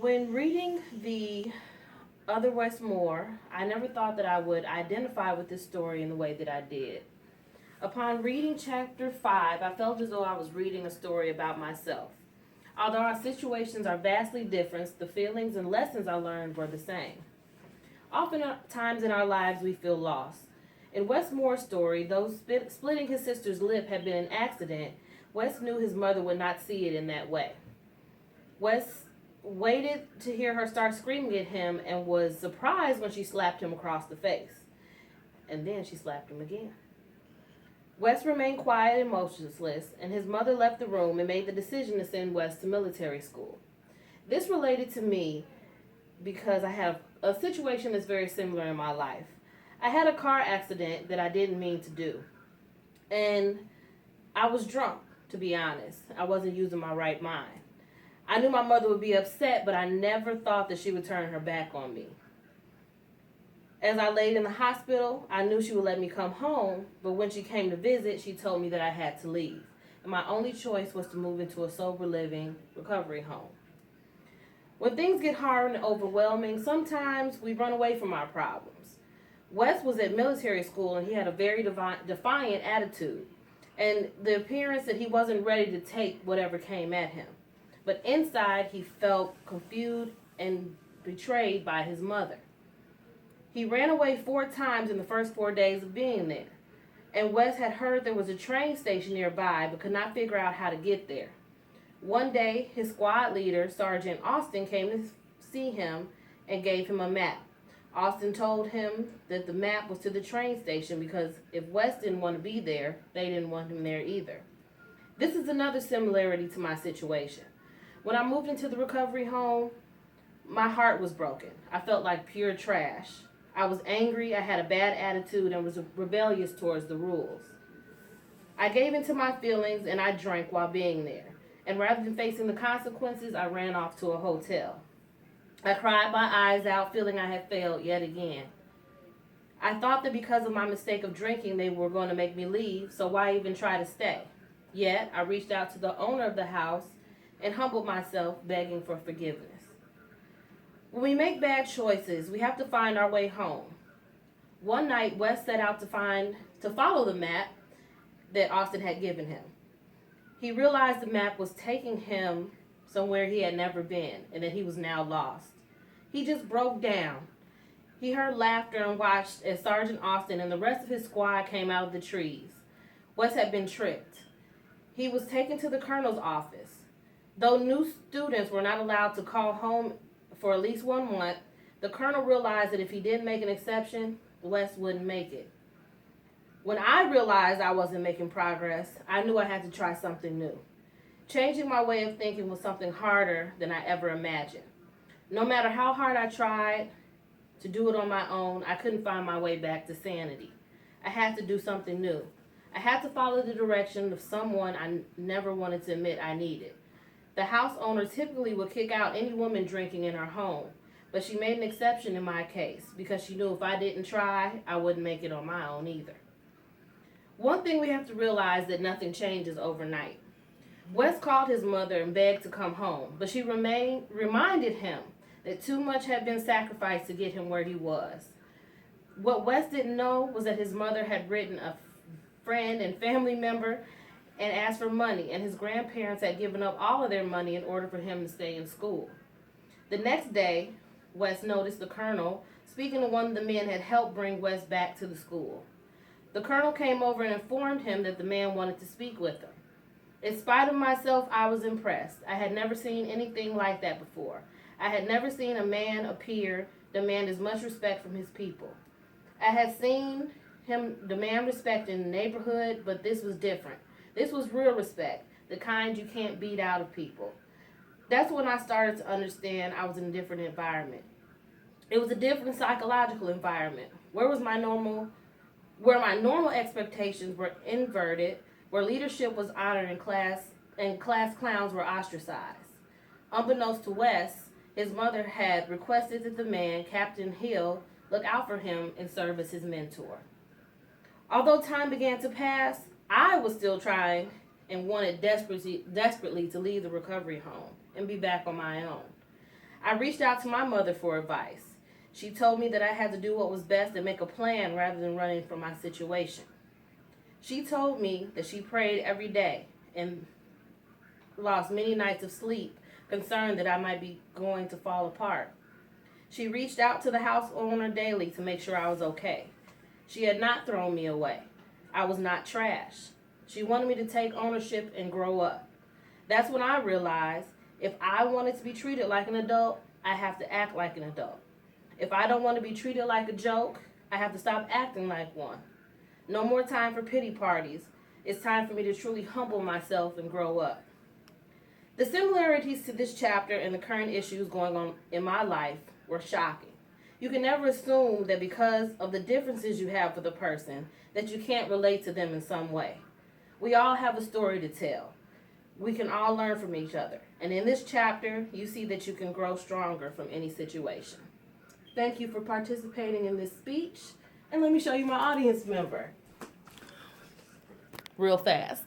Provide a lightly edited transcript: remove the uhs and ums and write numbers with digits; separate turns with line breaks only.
When reading the Other Wes Moore, I never thought that I would identify with this story in the way that I did. Upon reading chapter 5, I felt as though I was reading a story about myself. Although our situations are vastly different, the feelings and lessons I learned were the same. Oftentimes in our lives, we feel lost. In Wes Moore's story, though splitting his sister's lip had been an accident, Wes knew his mother would not see it in that way. Wes waited to hear her start screaming at him and was surprised when she slapped him across the face. And then she slapped him again. Wes remained quiet and motionless, and his mother left the room and made the decision to send Wes to military school. This related to me because I have a situation that's very similar in my life. I had a car accident that I didn't mean to do. And I was drunk, to be honest. I wasn't using my right mind. I knew my mother would be upset, but I never thought that she would turn her back on me. As I laid in the hospital, I knew she would let me come home, but when she came to visit, she told me that I had to leave. And my only choice was to move into a sober living recovery home. When things get hard and overwhelming, sometimes we run away from our problems. Wes was at military school and he had a very defiant attitude and the appearance that he wasn't ready to take whatever came at him. But inside, he felt confused and betrayed by his mother. He ran away 4 times in the first 4 days of being there. And Wes had heard there was a train station nearby but could not figure out how to get there. One day, his squad leader, Sergeant Austin, came to see him and gave him a map. Austin told him that the map was to the train station because if Wes didn't want to be there, they didn't want him there either. This is another similarity to my situation. When I moved into the recovery home, my heart was broken. I felt like pure trash. I was angry, I had a bad attitude, and was rebellious towards the rules. I gave into my feelings and I drank while being there. And rather than facing the consequences, I ran off to a hotel. I cried my eyes out, feeling I had failed yet again. I thought that because of my mistake of drinking, they were going to make me leave, so why even try to stay? Yet, I reached out to the owner of the house and humbled myself, begging for forgiveness. When we make bad choices, we have to find our way home. One night, Wes set out to follow the map that Austin had given him. He realized the map was taking him somewhere he had never been, and that he was now lost. He just broke down. He heard laughter and watched as Sergeant Austin and the rest of his squad came out of the trees. Wes had been tricked. He was taken to the colonel's office. Though new students were not allowed to call home for at least 1 month, the colonel realized that if he didn't make an exception, Wes wouldn't make it. When I realized I wasn't making progress, I knew I had to try something new. Changing my way of thinking was something harder than I ever imagined. No matter how hard I tried to do it on my own, I couldn't find my way back to sanity. I had to do something new. I had to follow the direction of someone I never wanted to admit I needed. The house owner typically would kick out any woman drinking in her home, but she made an exception in my case because she knew if I didn't try, I wouldn't make it on my own either. One thing we have to realize that nothing changes overnight. Wes called his mother and begged to come home, but she reminded him that too much had been sacrificed to get him where he was. What Wes didn't know was that his mother had written a friend and family member and asked for money, and his grandparents had given up all of their money in order for him to stay in school. The next day, Wes noticed the colonel speaking to one of the men had helped bring Wes back to the school. The colonel came over and informed him that the man wanted to speak with him. In spite of myself, I was impressed. I had never seen anything like that before. I had never seen a man appear demand as much respect from his people. I had seen him demand respect in the neighborhood, but this was different. This was real respect, the kind you can't beat out of people. That's when I started to understand I was in a different environment. It was a different psychological environment. Where my normal expectations were inverted, where leadership was honored and class clowns were ostracized. Unbeknownst to Wes, his mother had requested that the man, Captain Hill, look out for him and serve as his mentor. Although time began to pass, I was still trying and wanted desperately to leave the recovery home and be back on my own. I reached out to my mother for advice. She told me that I had to do what was best and make a plan rather than running from my situation. She told me that she prayed every day and lost many nights of sleep, concerned that I might be going to fall apart. She reached out to the house owner daily to make sure I was okay. She had not thrown me away. I was not trash. She wanted me to take ownership and grow up. That's when I realized if I wanted to be treated like an adult, I have to act like an adult. If I don't want to be treated like a joke, I have to stop acting like one. No more time for pity parties. It's time for me to truly humble myself and grow up. The similarities to this chapter and the current issues going on in my life were shocking. You can never assume that because of the differences you have with a person that you can't relate to them in some way. We all have a story to tell. We can all learn from each other. And in this chapter, you see that you can grow stronger from any situation. Thank you for participating in this speech. And let me show you my audience member. Real fast.